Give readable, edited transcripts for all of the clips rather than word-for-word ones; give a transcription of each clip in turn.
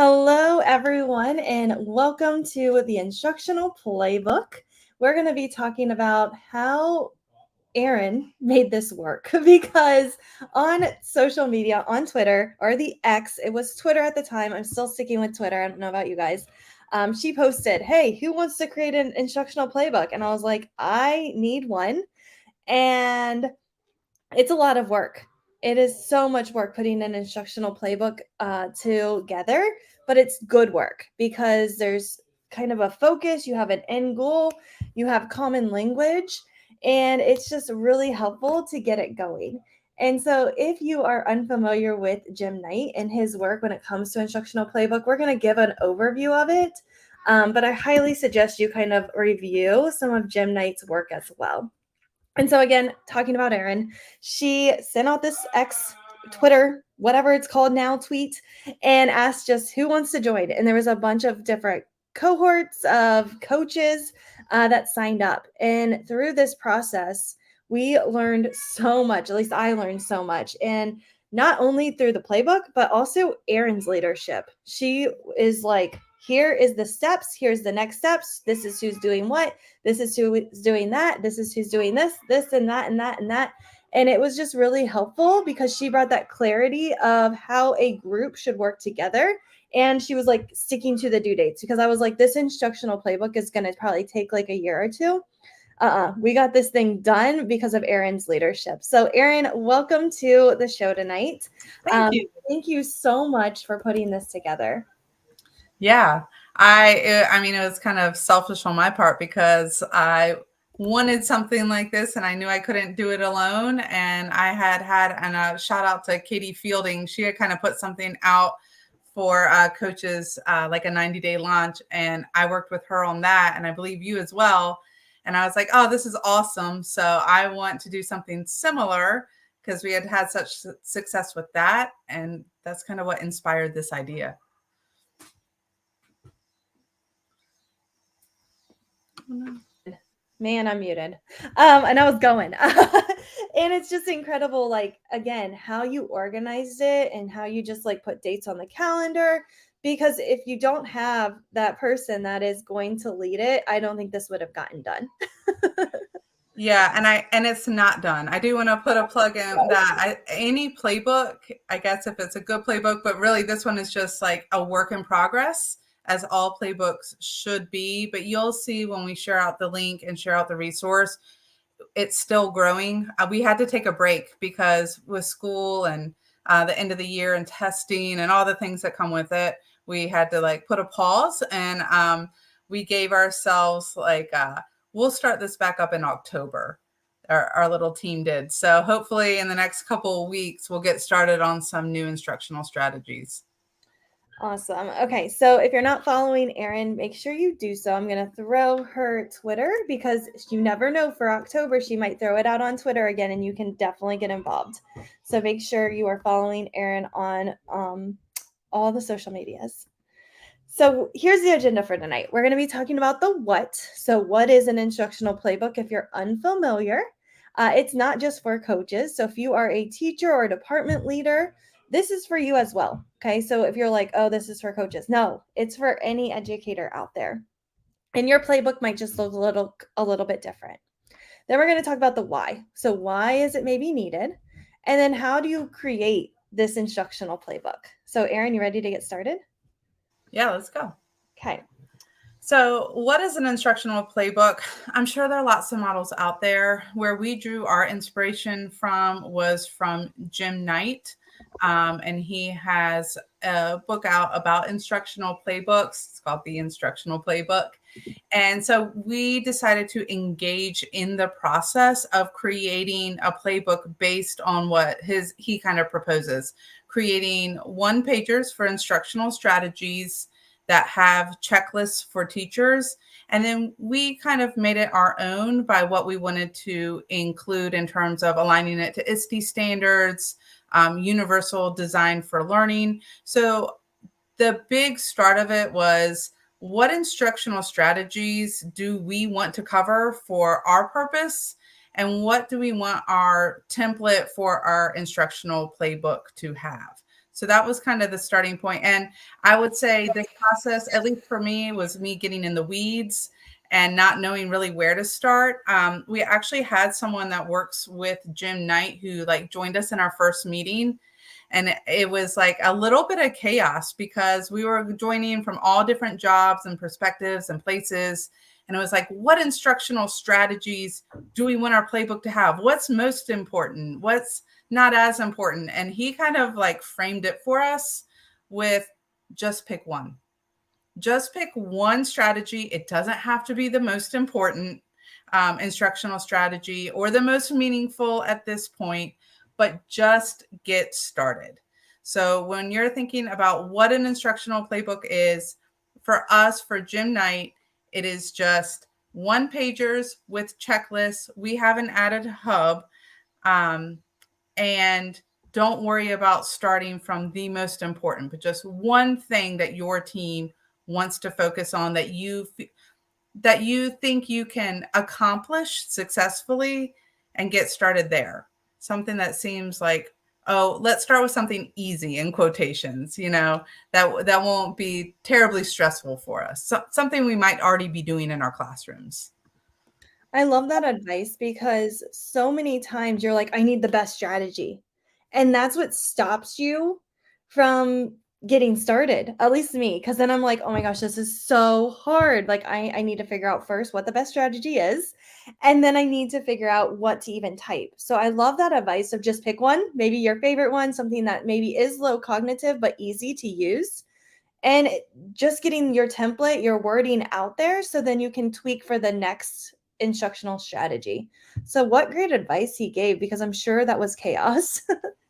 Hello, everyone, and welcome to the Instructional Playbook. We're going to be talking about how Aaron made this work because on social media, on Twitter or the X, it was Twitter at the time. I'm still sticking with Twitter. I don't know about you guys. She posted, "Hey, who wants to create an instructional playbook?" And I was like, I need one. And it's a lot of work. It is so much work putting an instructional playbook together, but it's good work because there's kind of a focus, you have an end goal, you have common language, and it's just really helpful to get it going. And so, if you are unfamiliar with Jim Knight and his work when it comes to instructional playbook, we're going to give an overview of it. But I highly suggest you kind of review some of Jim Knight's work as well. And so again, talking about Erin, she sent out this X, Twitter, whatever it's called now, tweet, and asked just who wants to join. And there was a bunch of different cohorts of coaches that signed up. And through this process, we learned so much. At least I learned so much. And not only through the playbook, but also Erin's leadership. She is like, here is the steps. Here's the next steps. This is who's doing what. This is who's doing that. This is who's doing this, and that, and that, and that. And it was just really helpful because she brought that clarity of how a group should work together. And she was like sticking to the due dates because I was like, this instructional playbook is going to probably take like a year or two. We got this thing done because of Erin's leadership. So Erin, welcome to the show tonight. Thank you. Thank you so much for putting this together. Yeah, I mean, it was kind of selfish on my part because I wanted something like this and I knew I couldn't do it alone. And I and a shout out to Katie Fielding. She had kind of put something out for coaches, like a 90-day launch. And I worked with her on that. And I believe you as well. And I was like, oh, this is awesome. So I want to do something similar because we had such success with that. And that's kind of what inspired this idea. Man, I'm muted. And I was going. And it's just incredible, like, again, how you organized it and how you just like put dates on the calendar. Because if you don't have that person that is going to lead it, I don't think this would have gotten done. Yeah, and it's not done. I do want to put a plug in that any playbook, I guess if it's a good playbook, but really this one is just like a work in progress, as all playbooks should be. But you'll see when we share out the link and share out the resource, it's still growing. We had to take a break because with school and the end of the year and testing and all the things that come with it, we had to like put a pause and we gave ourselves like we'll start this back up in October. Our little team did. So hopefully in the next couple of weeks, we'll get started on some new instructional strategies. Awesome. Okay, so if you're not following Erin, make sure you do so. I'm going to throw her Twitter because you never know, for October, she might throw it out on Twitter again and you can definitely get involved. So make sure you are following Erin on all the social medias. So here's the agenda for tonight. We're going to be talking about the what. So what is an instructional playbook if you're unfamiliar? It's not just for coaches. So if you are a teacher or a department leader, this is for you as well. Okay. So if you're like, oh, this is for coaches. No, it's for any educator out there. And your playbook might just look a little bit different. Then we're going to talk about the why. So why is it maybe needed? And then how do you create this instructional playbook? So Erin, you ready to get started? Yeah, let's go. Okay. So what is an instructional playbook? I'm sure there are lots of models out there. Where we drew our inspiration from was from Jim Knight. And he has a book out about instructional playbooks. It's called the Instructional Playbook. And so we decided to engage in the process of creating a playbook based on what he kind of proposes, creating one-pagers for instructional strategies that have checklists for teachers. And then we kind of made it our own by what we wanted to include in terms of aligning it to ISTE standards, universal design for learning. So the big start of it was, what instructional strategies do we want to cover for our purpose? And what do we want our template for our instructional playbook to have? So that was kind of the starting point. And I would say this process, at least for me, was me getting in the weeds and not knowing really where to start. We actually had someone that works with Jim Knight who like joined us in our first meeting. And it was like a little bit of chaos because we were joining from all different jobs and perspectives and places. And it was like, what instructional strategies do we want our playbook to have? What's most important? What's not as important? And he kind of like framed it for us with just pick one. Just pick one strategy. It doesn't have to be the most important instructional strategy or the most meaningful at this point, but just get started. So when you're thinking about what an instructional playbook is, for us, for Jim Knight, it is just one pagers with checklists. We have an added hub, and don't worry about starting from the most important, but just one thing that your team wants to focus on that you think you can accomplish successfully and get started there. Something that seems like, oh, let's start with something easy in quotations, that won't be terribly stressful for us. So, something we might already be doing in our classrooms. I love that advice because so many times you're like, I need the best strategy. And that's what stops you from getting started, at least me. Cause then I'm like, oh my gosh, this is so hard. Like, I need to figure out first what the best strategy is. And then I need to figure out what to even type. So I love that advice of just pick one, maybe your favorite one, something that maybe is low cognitive, but easy to use. And just getting your template, your wording out there so then you can tweak for the next instructional strategy. So what great advice he gave, because I'm sure that was chaos.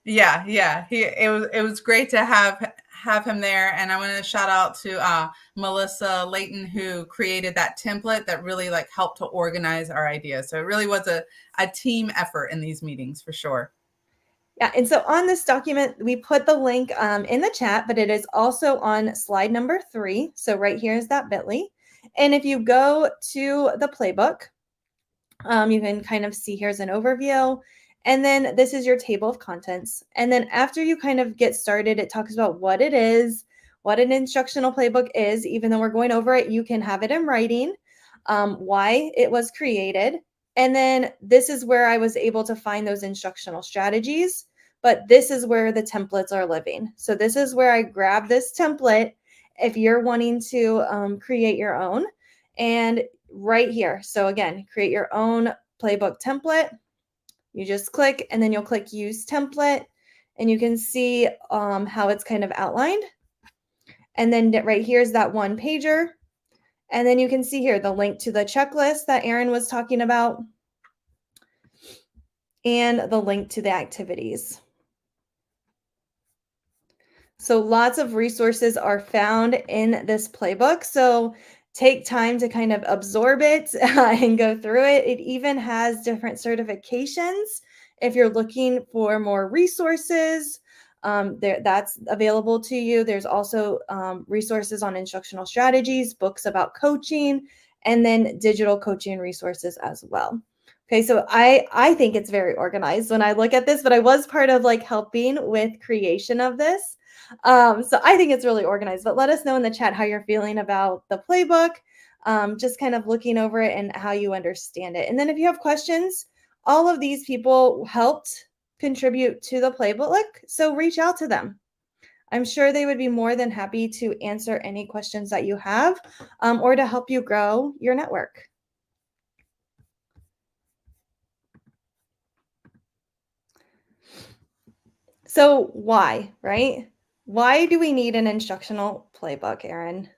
Yeah. It was great to have him there. And I want to shout out to Melissa Layton, who created that template that really like helped to organize our ideas. So it really was a team effort in these meetings for sure. Yeah, and so on this document, we put the link in the chat, but it is also on slide number 3. So right here is that bit.ly. And if you go to the playbook, you can kind of see here's an overview. And then this is your table of contents. And then after you kind of get started, it talks about what it is, what an instructional playbook is. Even though we're going over it, you can have it in writing, why it was created. And then this is where I was able to find those instructional strategies. But this is where the templates are living. So this is where I grab this template if you're wanting to create your own. And right here. So again, create your own playbook template. You just click and then you'll click use template and you can see how it's kind of outlined. And then right here is that one pager. And then you can see here the link to the checklist that Erin was talking about and the link to the activities. So lots of resources are found in this playbook. So take time to kind of absorb it and go through it. It even has different certifications. If you're looking for more resources, that's available to you. There's also resources on instructional strategies, books about coaching, and then digital coaching resources as well. Okay, so I think it's very organized when I look at this, but I was part of like helping with creation of this. So I think it's really organized, but let us know in the chat how you're feeling about the playbook, just kind of looking over it and how you understand it. And then if you have questions, all of these people helped contribute to the playbook, so reach out to them. I'm sure they would be more than happy to answer any questions that you have or to help you grow your network. So why, right? Why do we need an instructional playbook, Erin?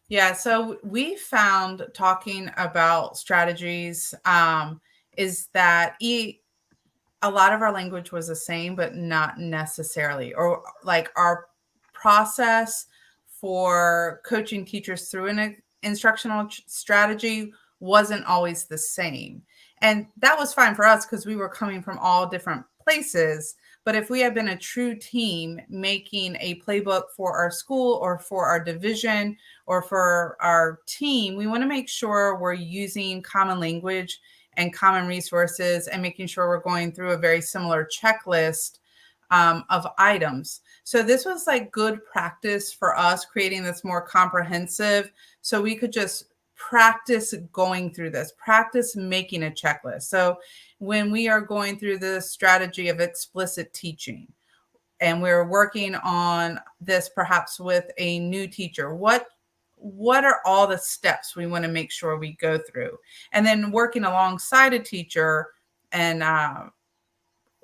Yeah, so we found talking about strategies is that a lot of our language was the same, but not necessarily, or like our process for coaching teachers through an instructional strategy wasn't always the same. And that was fine for us because we were coming from all different places. But if we had been a true team making a playbook for our school or for our division or for our team, we want to make sure we're using common language and common resources and making sure we're going through a very similar checklist of items. So this was like good practice for us, creating this more comprehensive, so we could just practice going through this, practice making a checklist. So when we are going through the strategy of explicit teaching, and we're working on this perhaps with a new teacher, what are all the steps we want to make sure we go through? And then working alongside a teacher and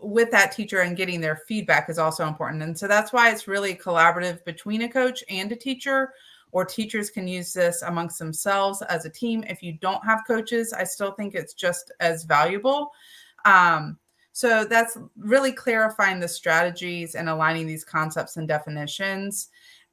with that teacher and getting their feedback is also important. And so that's why it's really collaborative between a coach and a teacher, or teachers can use this amongst themselves as a team. If you don't have coaches, I still think it's just as valuable. So that's really clarifying the strategies and aligning these concepts and definitions.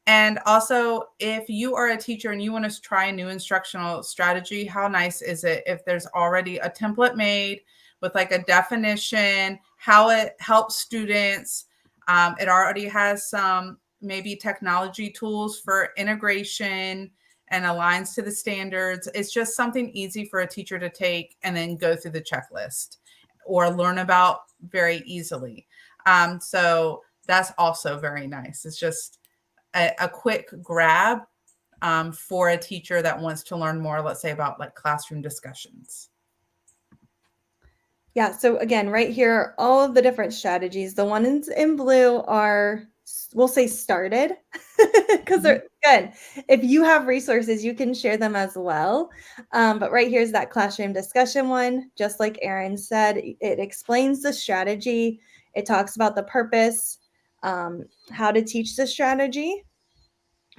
And also, if you are a teacher and you want to try a new instructional strategy, how nice is it if there's already a template made with like a definition, how it helps students. It already has some maybe technology tools for integration and aligns to the standards. It's just something easy for a teacher to take and then go through the checklist or learn about very easily. So that's also very nice. It's just a quick grab for a teacher that wants to learn more, let's say about like classroom discussions. Yeah, so again, right here, all of the different strategies. The ones in blue are, we'll say, started, because they're good. If you have resources, you can share them as well. But right here's that classroom discussion one. Just like Erin said, it explains the strategy. It talks about the purpose, how to teach the strategy,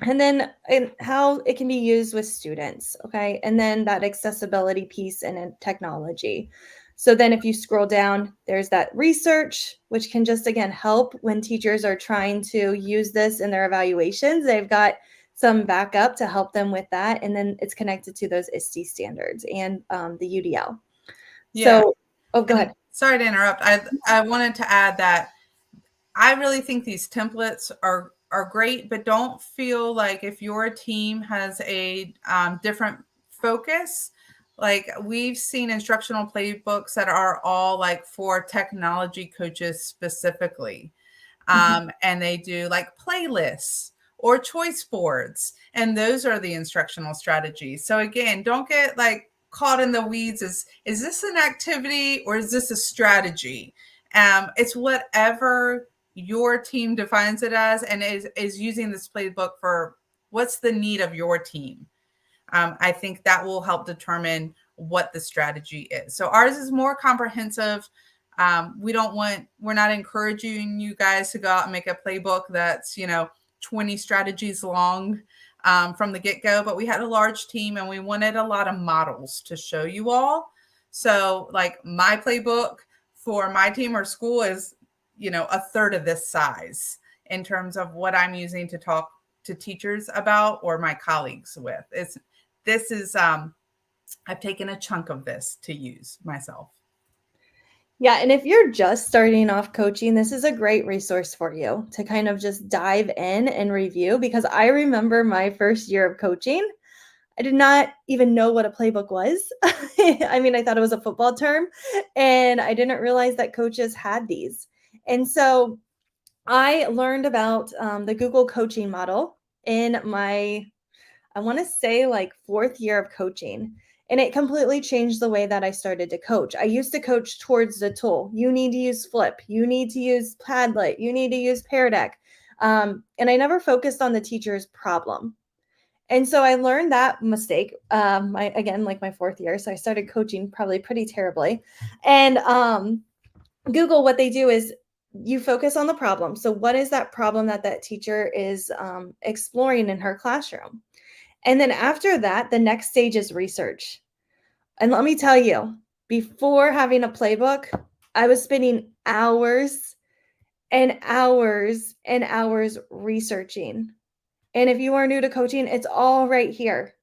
and then how it can be used with students. Okay, and then that accessibility piece and technology. So then if you scroll down, there's that research, which can just, again, help when teachers are trying to use this in their evaluations. They've got some backup to help them with that. And then it's connected to those ISTE standards and the UDL. Yeah. So, oh, go ahead. Sorry to interrupt. I wanted to add that I really think these templates are great, but don't feel like if your team has a different focus. Like we've seen instructional playbooks that are all like for technology coaches specifically. And they do like playlists or choice boards. And those are the instructional strategies. So again, don't get like caught in the weeds. Is this an activity or is this a strategy? It's whatever your team defines it as, and is using this playbook for what's the need of your team. I think that will help determine what the strategy is. So ours is more comprehensive. We're not encouraging you guys to go out and make a playbook that's, 20 strategies long from the get-go, but we had a large team and we wanted a lot of models to show you all. So like my playbook for my team or school is, a third of this size in terms of what I'm using to talk to teachers about or my colleagues with. I've taken a chunk of this to use myself. Yeah, and if you're just starting off coaching, this is a great resource for you to kind of just dive in and review, because I remember my first year of coaching, I did not even know what a playbook was. I mean, I thought it was a football term, and I didn't realize that coaches had these. And so I learned about the Google coaching model in my, I want to say, like 4th year of coaching. And it completely changed the way that I started to coach. I used to coach towards the tool. You need to use Flip. You need to use Padlet. You need to use Pear Deck. And I never focused on the teacher's problem. And so I learned that mistake, again, like my 4th year. So I started coaching probably pretty terribly. And Google, what they do is you focus on the problem. So what is that problem that teacher is exploring in her classroom? And then after that, the next stage is research. And let me tell you, before having a playbook, I was spending hours and hours and hours researching. And if you are new to coaching, it's all right here.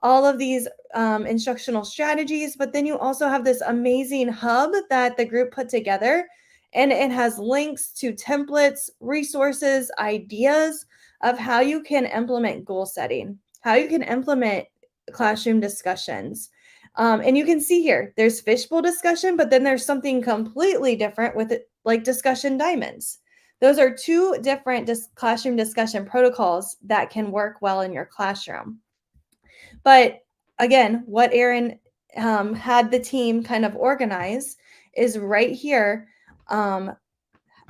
All of these instructional strategies, but then you also have this amazing hub that the group put together, and it has links to templates, resources, ideas of how you can implement goal setting, how you can implement classroom discussions. And you can see here, there's fishbowl discussion, but then there's something completely different with it, like discussion diamonds. Those are two different classroom discussion protocols that can work well in your classroom. But again, what Aaron had the team kind of organize is right here,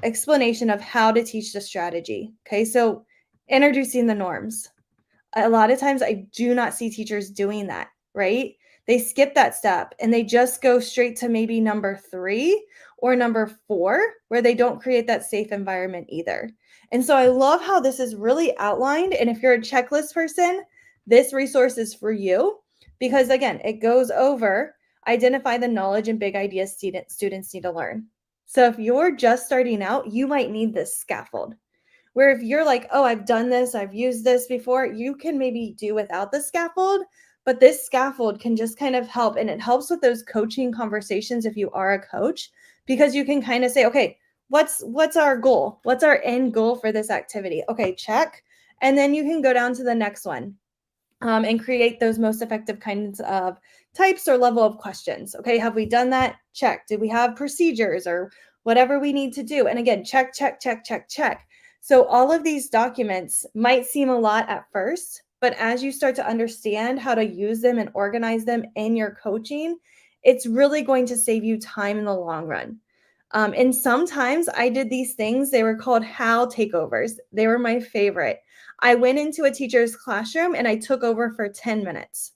explanation of how to teach the strategy. Okay, so introducing the norms. A lot of times I do not see teachers doing that, right? They skip that step and they just go straight to maybe number 3 or number 4, where they don't create that safe environment either. And so I love how this is really outlined. And if you're a checklist person, this resource is for you because, again, it goes over identify the knowledge and big ideas students need to learn. So if you're just starting out, you might need this scaffold. Where if you're like, oh, I've done this, I've used this before, you can maybe do without the scaffold, but this scaffold can just kind of help. And it helps with those coaching conversations if you are a coach, because you can kind of say, okay, what's our goal? What's our end goal for this activity? Okay, check. And then you can go down to the next one. And create those most effective kinds of types or level of questions. Okay, have we done that? Check. Did we have procedures or whatever we need to do? And again, check, check, check, check, check. So all of these documents might seem a lot at first, but as you start to understand how to use them and organize them in your coaching, it's really going to save you time in the long run. And sometimes I did these things, they were called how takeovers. They were my favorite. I went into a teacher's classroom and I took over for 10 minutes.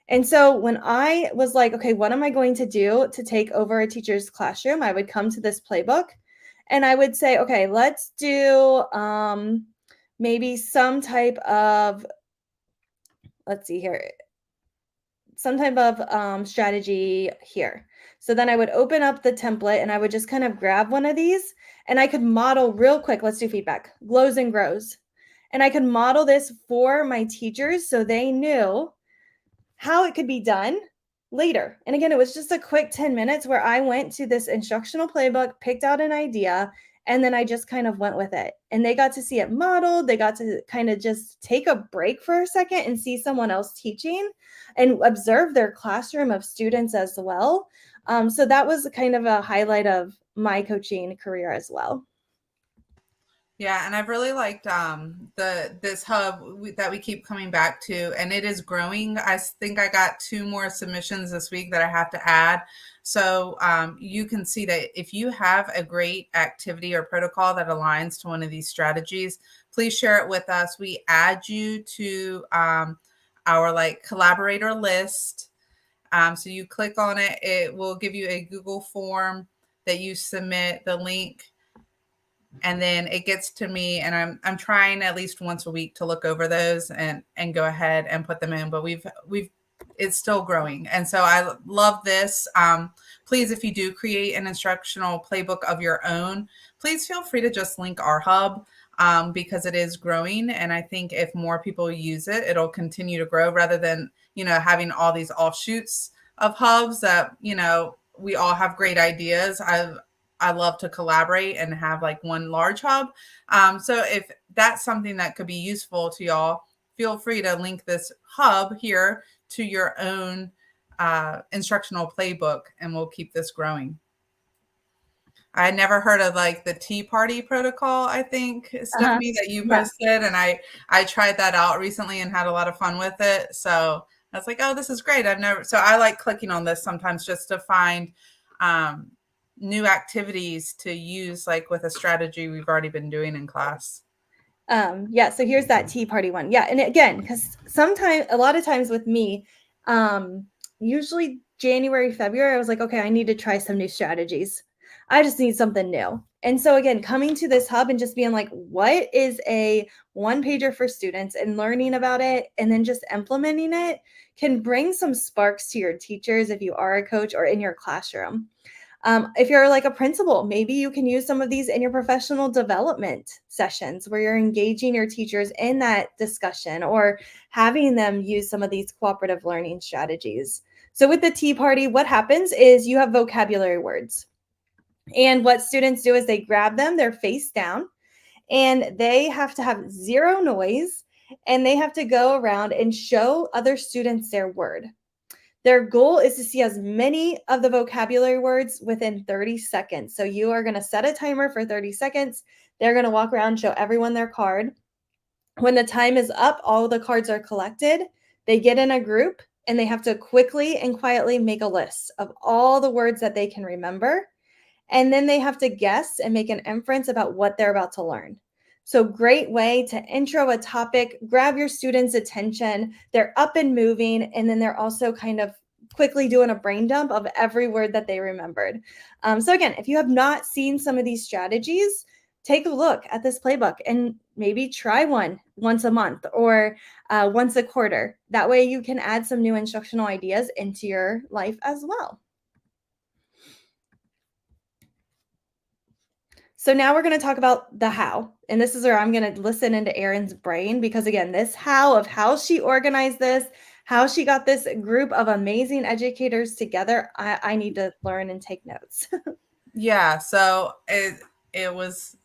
And so when I was like, okay, what am I going to do to take over a teacher's classroom? I would come to this playbook and I would say, okay, let's do maybe some type of, let's see here, some type of strategy here. So then I would open up the template and I would just kind of grab one of these and I could model real quick. Let's do feedback, glows and grows. And I could model this for my teachers so they knew how it could be done later. And again, it was just a quick 10 minutes where I went to this instructional playbook, picked out an idea, and then I just kind of went with it. And they got to see it modeled. They got to kind of just take a break for a second and see someone else teaching and observe their classroom of students as well. So that was kind of a highlight of my coaching career as well. Yeah, and I've really liked this hub that we keep coming back to, and it is growing. I think I got 2 more submissions this week that I have to add. So you can see that if you have a great activity or protocol that aligns to one of these strategies, please share it with us. We add you to our like collaborator list. So you click on it, it will give you a Google form that you submit the link, and then it gets to me, and I'm trying at least once a week to look over those and go ahead and put them in. But we've it's still growing, and so I love this. Please, if you do create an instructional playbook of your own, please feel free to just link our hub, because it is growing, and I think if more people use it, it'll continue to grow rather than having all these offshoots of hubs that we all have great ideas. I love to collaborate and have like one large hub. So if that's something that could be useful to y'all, feel free to link this hub here to your own instructional playbook, and we'll keep this growing. I had never heard of like the tea party protocol, I think, Stephanie, that you posted. And I tried that out recently and had a lot of fun with it. So I was like, oh, this is great. So I like clicking on this sometimes just to find new activities to use, like with a strategy we've already been doing in class. Yeah, so here's that tea party one. Yeah, and again, because a lot of times with me, usually January, February, I was like, okay, I need to try some new strategies. I just need something new. And so again, coming to this hub and just being like, what is a one pager for students, and learning about it and then just implementing it can bring some sparks to your teachers if you are a coach or in your classroom. If you're like a principal, maybe you can use some of these in your professional development sessions where you're engaging your teachers in that discussion or having them use some of these cooperative learning strategies. So with the tea party, what happens is you have vocabulary words. And what students do is they grab them, they're face down, and they have to have zero noise, and they have to go around and show other students their word. Their goal is to see as many of the vocabulary words within 30 seconds. So you are going to set a timer for 30 seconds. They're going to walk around, show everyone their card. When the time is up, all the cards are collected. They get in a group and they have to quickly and quietly make a list of all the words that they can remember. And then they have to guess and make an inference about what they're about to learn. So, great way to intro a topic, grab your students' attention. They're up and moving, and then they're also kind of quickly doing a brain dump of every word that they remembered. So, again, if you have not seen some of these strategies, take a look at this playbook and maybe try one once a month or once a quarter. That way, you can add some new instructional ideas into your life as well. So now we're going to talk about the how. And this is where I'm going to listen into Erin's brain because, again, this how of how she organized this, how she got this group of amazing educators together, I need to learn and take notes. Yeah, so it was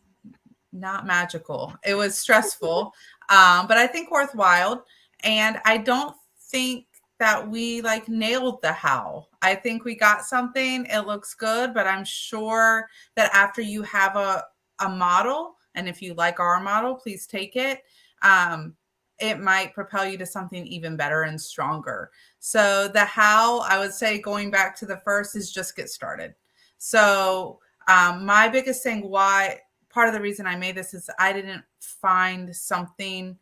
not magical. It was stressful, but I think worthwhile. And I don't think that we like nailed the how. I think we got something. It looks good, but I'm sure that after you have a model, and if you like our model, please take it. It might propel you to something even better and stronger. So the how, I would say, going back to the first, is just get started. So my biggest thing, why part of the reason I made this is I didn't find something.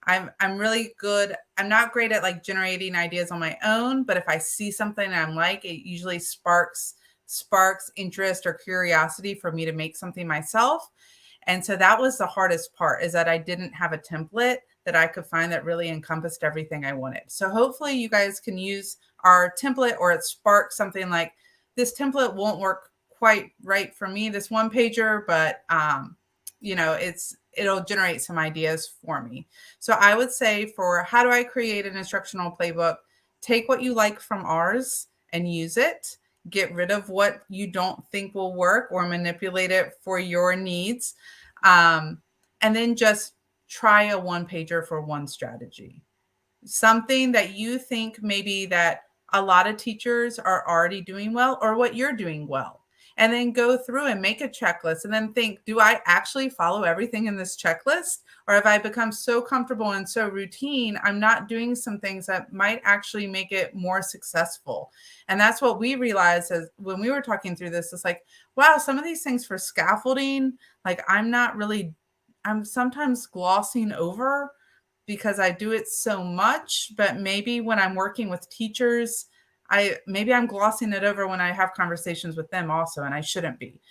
I'm really good. I'm not great at like generating ideas on my own, but if I see something I'm like, it usually sparks interest or curiosity for me to make something myself. And so that was the hardest part, is that I didn't have a template that I could find that really encompassed everything I wanted. So hopefully you guys can use our template, or it sparks something like, this template won't work quite right for me, this one pager, but it'll generate some ideas for me. So I would say, for how do I create an instructional playbook, take what you like from ours and use it. Get rid of what you don't think will work or manipulate it for your needs. And then just try a one pager for one strategy. Something that you think maybe that a lot of teachers are already doing well, or what you're doing well. And then go through and make a checklist and then think, do I actually follow everything in this checklist? Or have I become so comfortable and so routine, I'm not doing some things that might actually make it more successful? And that's what we realized as when we were talking through this. It's like, wow, some of these things for scaffolding, like I'm sometimes glossing over because I do it so much, but maybe when I'm working with teachers, I'm glossing it over when I have conversations with them also, and I shouldn't be.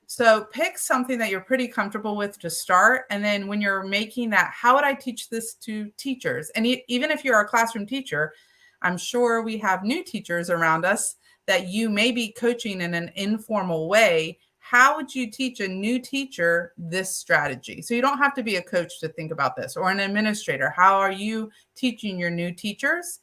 So pick something that you're pretty comfortable with to start. And then when you're making that, how would I teach this to teachers? And even if you're a classroom teacher, I'm sure we have new teachers around us that you may be coaching in an informal way. How would you teach a new teacher this strategy? So you don't have to be a coach to think about this, or an administrator. How are you teaching your new teachers?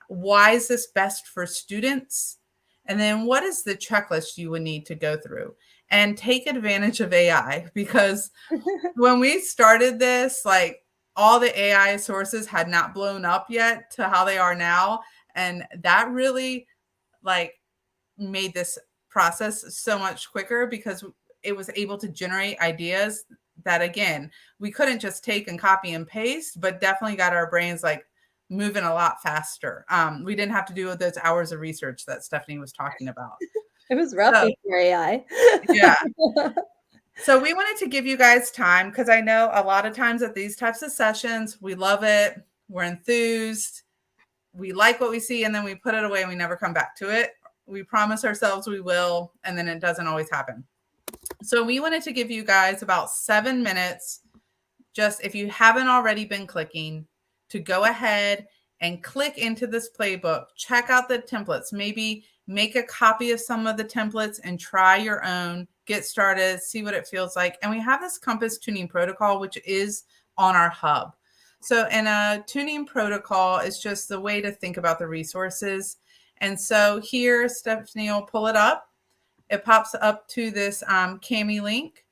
Why is this best for students? And then what is the checklist you would need to go through? And take advantage of AI, because when we started this, like all the AI sources had not blown up yet to how they are now. And that really like made this process so much quicker, because it was able to generate ideas that, again, we couldn't just take and copy and paste, but definitely got our brains like moving a lot faster. We didn't have to do those hours of research that Stephanie was talking about. It was rough before AI. Yeah. So we wanted to give you guys time, because I know a lot of times at these types of sessions, we love it. We're enthused. We like what we see, and then we put it away and we never come back to it. We promise ourselves we will, and then it doesn't always happen. So we wanted to give you guys about 7 minutes, just if you haven't already been clicking, to go ahead and click into this playbook, check out the templates, maybe make a copy of some of the templates and try your own, get started, see what it feels like. And we have this compass tuning protocol, which is on our hub. So in a tuning protocol, it's just the way to think about the resources. And so here, Stephanie will pull it up. It pops up to this Cami link,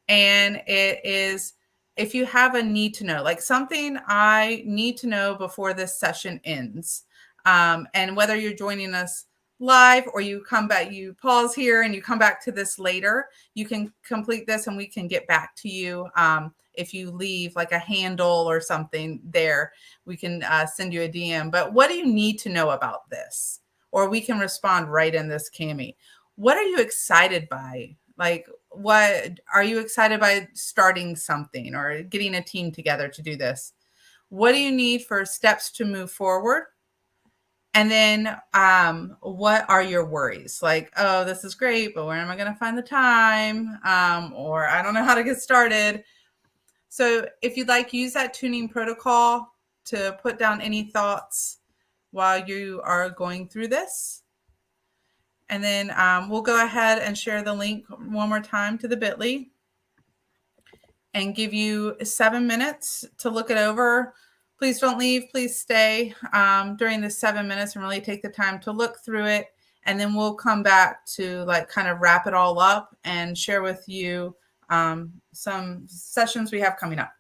and it is, if you have a need to know, like something I need to know before this session ends, And whether you're joining us live or you come back, you pause here and you come back to this later, you can complete this and we can get back to you. If you leave like a handle or something there, we can send you a DM. But what do you need to know about this? Or we can respond right in this, Cami. What are you excited by? Like, what are you excited by starting something or getting a team together to do this? What do you need for steps to move forward? And then what are your worries? Like, oh, this is great, but where am I going to find the time? Or I don't know how to get started. So if you'd like, use that tuning protocol to put down any thoughts while you are going through this. And then we'll go ahead and share the link one more time to the bit.ly and give you 7 minutes to look it over. Please don't leave. Please stay during the 7 minutes and really take the time to look through it. And then we'll come back to like kind of wrap it all up and share with you some sessions we have coming up.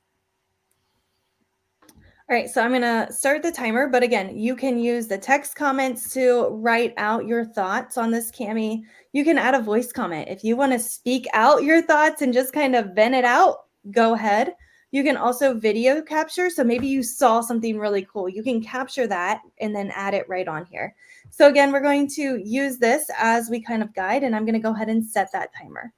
All right, so I'm going to start the timer, but again, you can use the text comments to write out your thoughts on this, Cami. You can add a voice comment. If you want to speak out your thoughts and just kind of vent it out, go ahead. You can also video capture. So maybe you saw something really cool. You can capture that and then add it right on here. So again, we're going to use this as we kind of guide, and I'm going to go ahead and set that timer.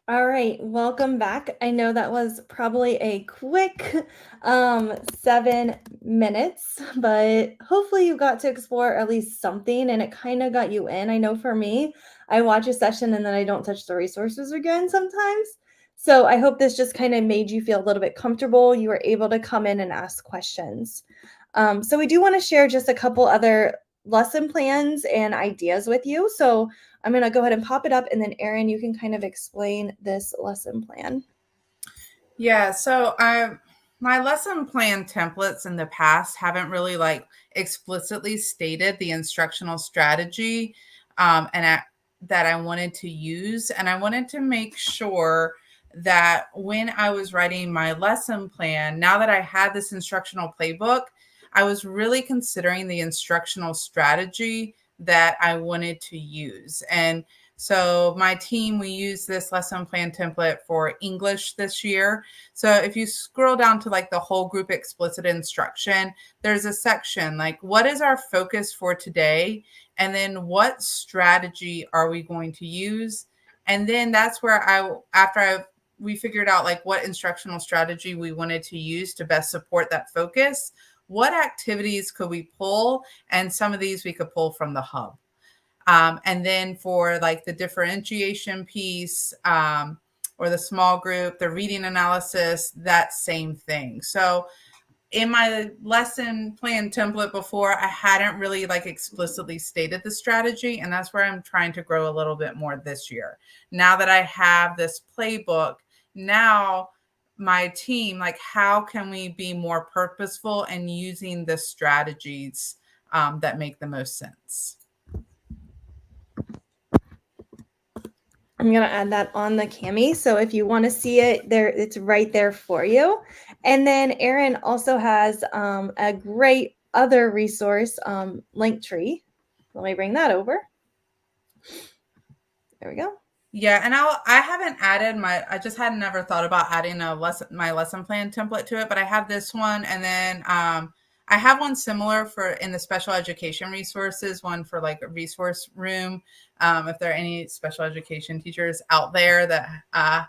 All right, welcome back. I know that was probably a quick 7 minutes, but hopefully you got to explore at least something and it kind of got you in. I know for me, I watch a session and then I don't touch the resources again sometimes. So I hope this just kind of made you feel a little bit comfortable. You were able to come in and ask questions. So we do want to share just a couple other lesson plans and ideas with you. So I'm going to go ahead and pop it up, and then Erin, you can kind of explain this lesson plan. Yeah, so my lesson plan templates in the past haven't really like explicitly stated the instructional strategy that I wanted to use, and I wanted to make sure that when I was writing my lesson plan, now that I had this instructional playbook, I was really considering the instructional strategy that I wanted to use. And so my team, we use this lesson plan template for English this year. So if you scroll down to like the whole group explicit instruction, there's a section like, what is our focus for today? And then what strategy are we going to use? And then that's where we figured out like what instructional strategy we wanted to use to best support that focus. What activities could we pull? And some of these we could pull from the hub. And then for like the differentiation piece or the small group, the reading analysis, that same thing. So in my lesson plan template before, I hadn't really like explicitly stated the strategy. And that's where I'm trying to grow a little bit more this year. Now that I have this playbook, now my team, like how can we be more purposeful and using the strategies that make the most sense? I'm going to add that on the Cami. So if you want to see it there, it's right there for you. And then Erin also has a great other resource, Linktree. Let me bring that over. There we go. Yeah, and I haven't added I just had never thought about adding my lesson plan template to it, but I have this one, and then I have one similar for in the special education resources, one for like a resource room. If there are any special education teachers out there that have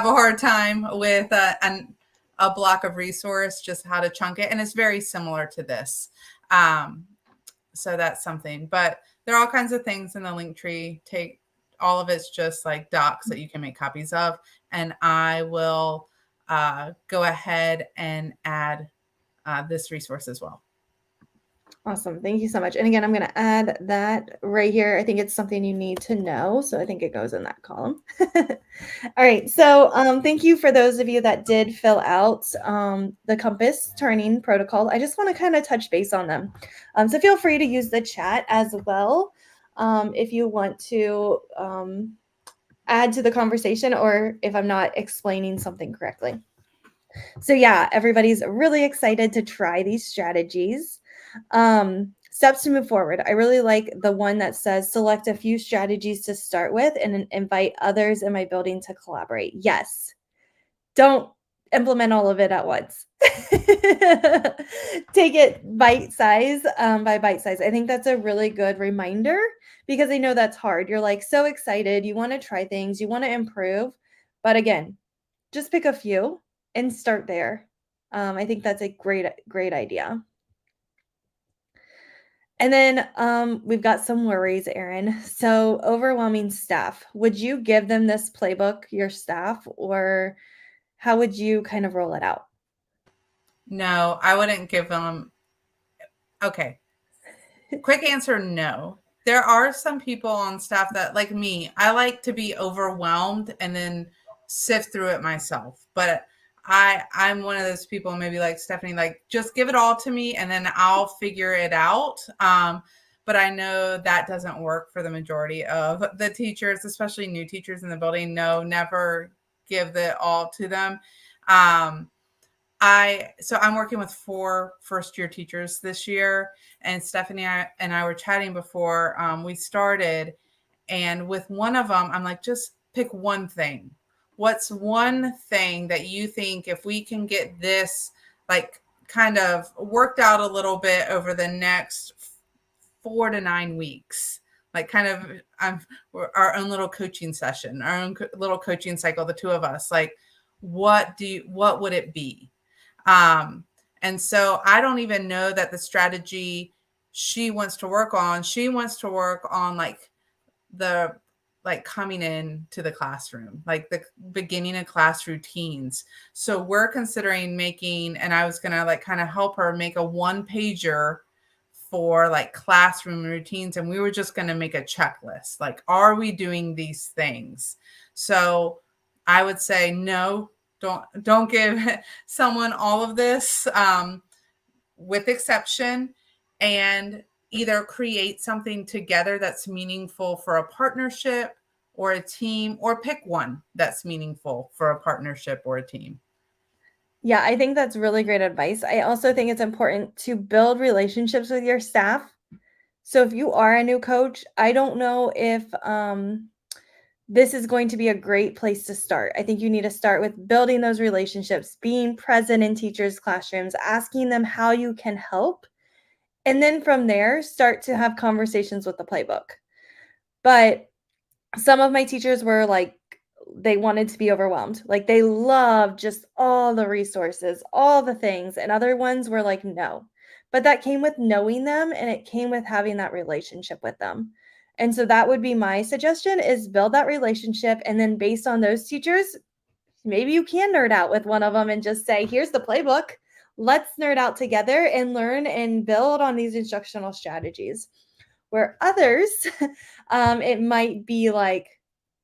a hard time with a block of resource, just how to chunk it, and it's very similar to this. So that's something, but there are all kinds of things in the Linktree. All of it's just like docs that you can make copies of. And I will go ahead and add this resource as well. Awesome. Thank you so much. And again, I'm going to add that right here. I think it's something you need to know. So I think it goes in that column. All right. So thank you for those of you that did fill out the compass turning protocol. I just want to kind of touch base on them. So feel free to use the chat as well if you want to add to the conversation or if I'm not explaining something correctly. So yeah, everybody's really excited to try these strategies. Steps to move forward. I really like the one that says select a few strategies to start with and invite others in my building to collaborate. Yes. Don't implement all of it at once. Take it bite size by bite size. I think that's a really good reminder because I know that's hard. You're like so excited. You want to try things, you want to improve. But again, just pick a few and start there. I think that's a great idea. And then we've got some worries, Erin. So overwhelming staff. Would you give them this playbook, your staff, or how would you kind of roll it out? No, I wouldn't give them. Okay. Quick answer, no. There are some people on staff that, like me, I like to be overwhelmed and then sift through it myself. But I'm one of those people, maybe like Stephanie, like just give it all to me and then I'll figure it out. But I know that doesn't work for the majority of the teachers, especially new teachers in the building. No, never give it all to them. So I'm working with 4 first-year teachers this year, and Stephanie and I were chatting before we started, and with one of them, I'm like, just pick one thing. What's one thing that you think if we can get this like kind of worked out a little bit over the next 4 to 9 weeks, like kind of our own little coaching session, our own little coaching cycle, the two of us, like, what would it be? And so I don't even know that the strategy she wants to work on, like the like coming in to the classroom, like the beginning of class routines. So we're considering making, and I was going to like kind of help her make a 1-pager for like classroom routines. And we were just going to make a checklist. Like, are we doing these things? So I would say, no, don't give someone all of this, with exception, and either create something together that's meaningful for a partnership or a team, or pick one that's meaningful for a partnership or a team. Yeah, I think that's really great advice. I also think it's important to build relationships with your staff. So if you are a new coach, I don't know if this is going to be a great place to start. I think you need to start with building those relationships, being present in teachers' classrooms, asking them how you can help. And then from there, start to have conversations with the playbook. But some of my teachers were like, they wanted to be overwhelmed. Like they loved just all the resources, all the things. And other ones were like, no. But that came with knowing them and it came with having that relationship with them. And so that would be my suggestion is build that relationship. And then based on those teachers, maybe you can nerd out with one of them and just say, here's the playbook. Let's nerd out together and learn and build on these instructional strategies. Where others, it might be like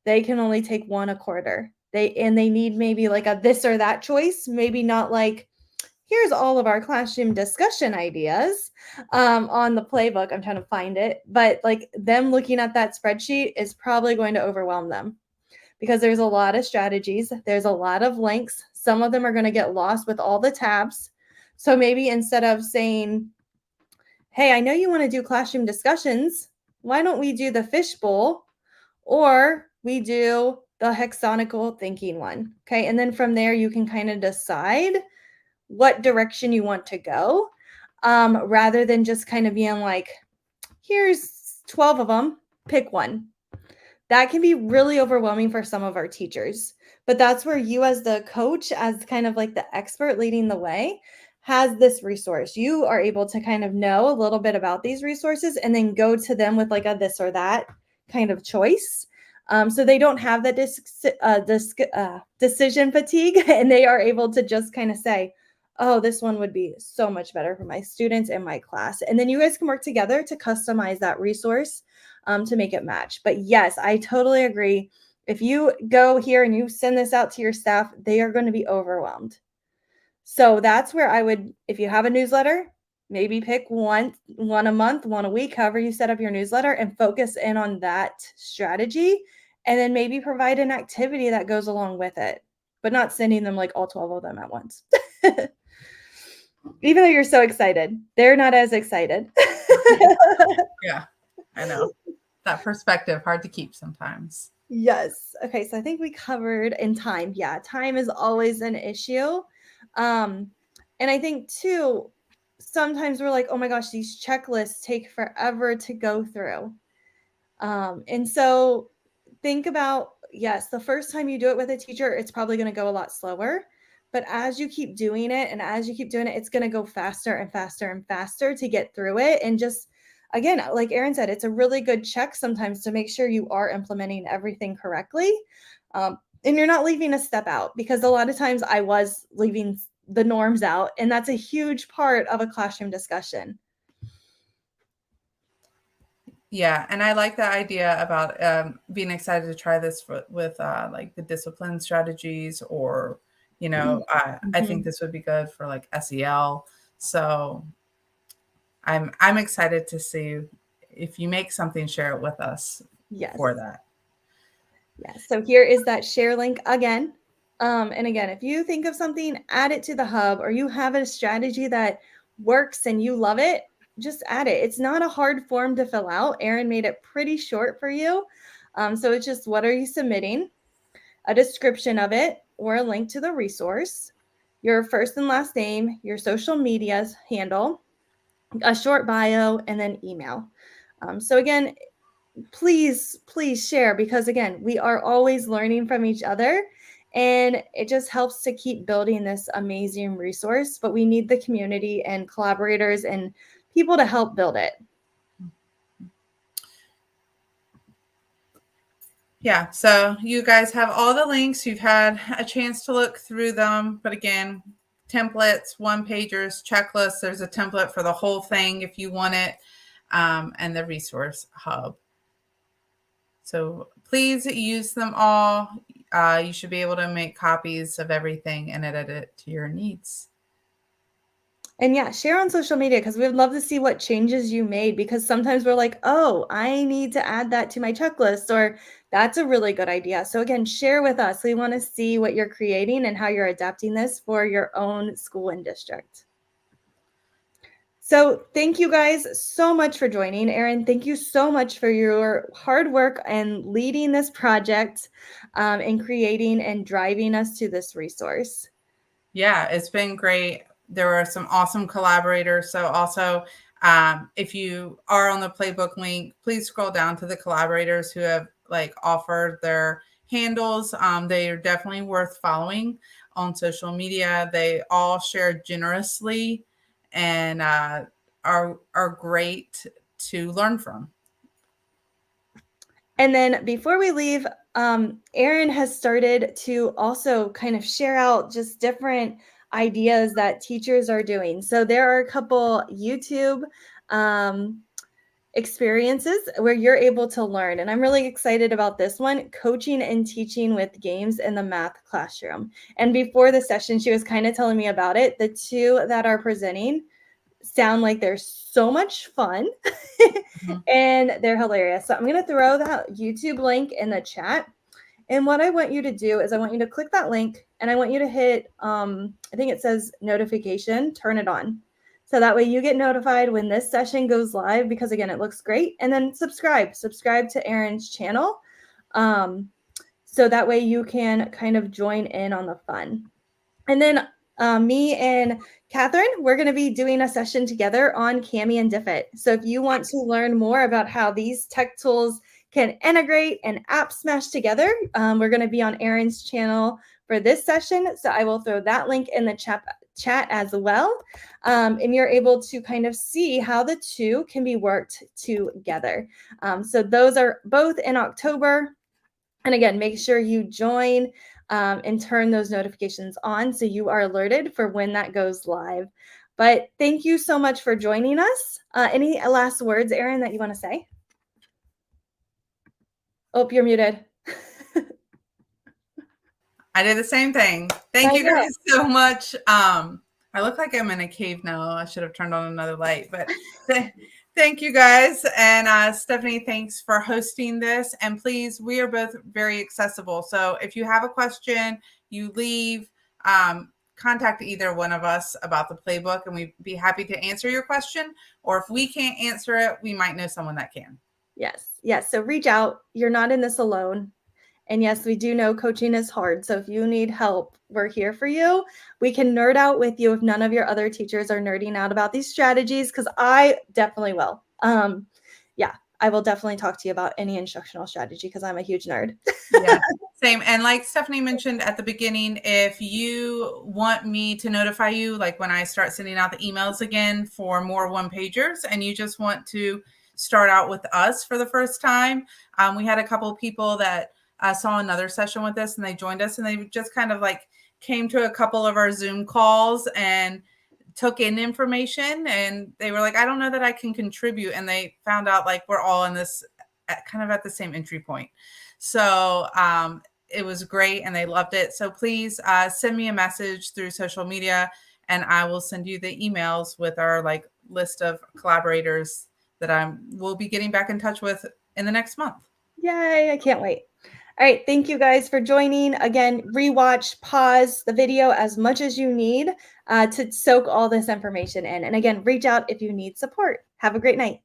they can only take one a quarter. They need maybe like a this or that choice, maybe not like here's all of our classroom discussion ideas on the playbook. I'm trying to find it, but like them looking at that spreadsheet is probably going to overwhelm them because there's a lot of strategies. There's a lot of links. Some of them are going to get lost with all the tabs. So maybe instead of saying, hey, I know you want to do classroom discussions. Why don't we do the fishbowl or we do the hexagonal thinking one? Okay. And then from there, you can kind of decide what direction you want to go rather than just kind of being like, here's 12 of them, pick one. That can be really overwhelming for some of our teachers. But that's where you, as the coach, as kind of like the expert leading the way, has this resource. You are able to kind of know a little bit about these resources and then go to them with like a this or that kind of choice. So they don't have that decision fatigue and they are able to just kind of say, oh, this one would be so much better for my students and my class. And then you guys can work together to customize that resource to make it match. But yes, I totally agree. If you go here and you send this out to your staff, they are going to be overwhelmed. So that's where I would, if you have a newsletter, maybe pick one a month, one a week, however you set up your newsletter and focus in on that strategy. And then maybe provide an activity that goes along with it, but not sending them like all 12 of them at once. Even though you're so excited, they're not as excited. Yeah, I know. That perspective, hard to keep sometimes. Yes. Okay. So I think we covered in time. Yeah. Time is always an issue. And I think too, sometimes we're like, oh my gosh, these checklists take forever to go through. And so think about, yes, the first time you do it with a teacher, it's probably going to go a lot slower. But as you keep doing it and as you keep doing it, it's going to go faster and faster and faster to get through it. And just, again, like Erin said, it's a really good check sometimes to make sure you are implementing everything correctly. And you're not leaving a step out, because a lot of times I was leaving the norms out, and that's a huge part of a classroom discussion. Yeah, and I like the idea about being excited to try this with like the discipline strategies, or I think this would be good for like SEL. So I'm excited to see if you make something, share it with us. Yes. For that. Yes. So here is that share link again. And again, if you think of something, add it to the hub, or you have a strategy that works and you love it, just add it. It's not a hard form to fill out. Erin made it pretty short for you. So it's just, what are you submitting? A description of it, or a link to the resource, your first and last name, your social media handle, a short bio, and then email. So again, please share, because again, we are always learning from each other, and it just helps to keep building this amazing resource. But we need the community and collaborators and people to help build it. Yeah, so you guys have all the links. You've had a chance to look through them. But again, templates, one-pagers, checklists. There's a template for the whole thing if you want it, and the resource hub. So please use them all. You should be able to make copies of everything and edit it to your needs. And yeah, share on social media, because we would love to see what changes you made, because sometimes we're like, oh, I need to add that to my checklist, or that's a really good idea. So again, share with us. We want to see what you're creating and how you're adapting this for your own school and district. So thank you guys so much for joining. Erin, thank you so much for your hard work and leading this project, and creating and driving us to this resource. Yeah, it's been great. There were some awesome collaborators. So also, if you are on the playbook link, please scroll down to the collaborators who have offered their handles. They are definitely worth following on social media. They all share generously and are great to learn from. And then before we leave, Erin has started to also kind of share out just different ideas that teachers are doing. So there are a couple YouTube experiences where you're able to learn. And I'm really excited about this one, coaching and teaching with games in the math classroom. And before the session, she was kind of telling me about it. The two that are presenting sound like they're so much fun and they're hilarious. So I'm going to throw that YouTube link in the chat. And what I want you to do is I want you to click that link, and I want you to hit, I think it says notification, turn it on. So that way you get notified when this session goes live, because again, it looks great. And then subscribe to Erin's channel. So that way you can kind of join in on the fun. And then me and Catherine, we're going to be doing a session together on Kami and Diffit. So if you want to learn more about how these tech tools can integrate and app smash together, we're going to be on Erin's channel for this session. So I will throw that link in the chat as well. And you're able to kind of see how the two can be worked together. So those are both in October. And again, make sure you join and turn those notifications on so you are alerted for when that goes live. But thank you so much for joining us. Any last words, Erin, that you want to say? Oh, you're muted. I did the same thing. Thank you guys so much. I look like I'm in a cave now. I should have turned on another light, but thank you guys. And Stephanie, thanks for hosting this. And please, we are both very accessible. So if you have a question, you leave, contact either one of us about the playbook, and we'd be happy to answer your question. Or if we can't answer it, we might know someone that can. Yes. So reach out. You're not in this alone. And yes, we do know coaching is hard. So if you need help, we're here for you. We can nerd out with you if none of your other teachers are nerding out about these strategies, because I definitely will. I will definitely talk to you about any instructional strategy, because I'm a huge nerd. Yeah, same. And like Stephanie mentioned at the beginning, if you want me to notify you, like when I start sending out the emails again for more one-pagers, and you just want to start out with us for the first time, we had a couple of people that saw another session with us, and they joined us, and they just kind of came to a couple of our Zoom calls and took in information, and they were like, I don't know that I can contribute. And they found out we're all in this kind of at the same entry point. So it was great, and they loved it. So please send me a message through social media, and I will send you the emails with our list of collaborators that we'll be getting back in touch with in the next month. Yay, I can't wait. All right, thank you guys for joining. Again, rewatch, pause the video as much as you need to soak all this information in. And again, reach out if you need support. Have a great night.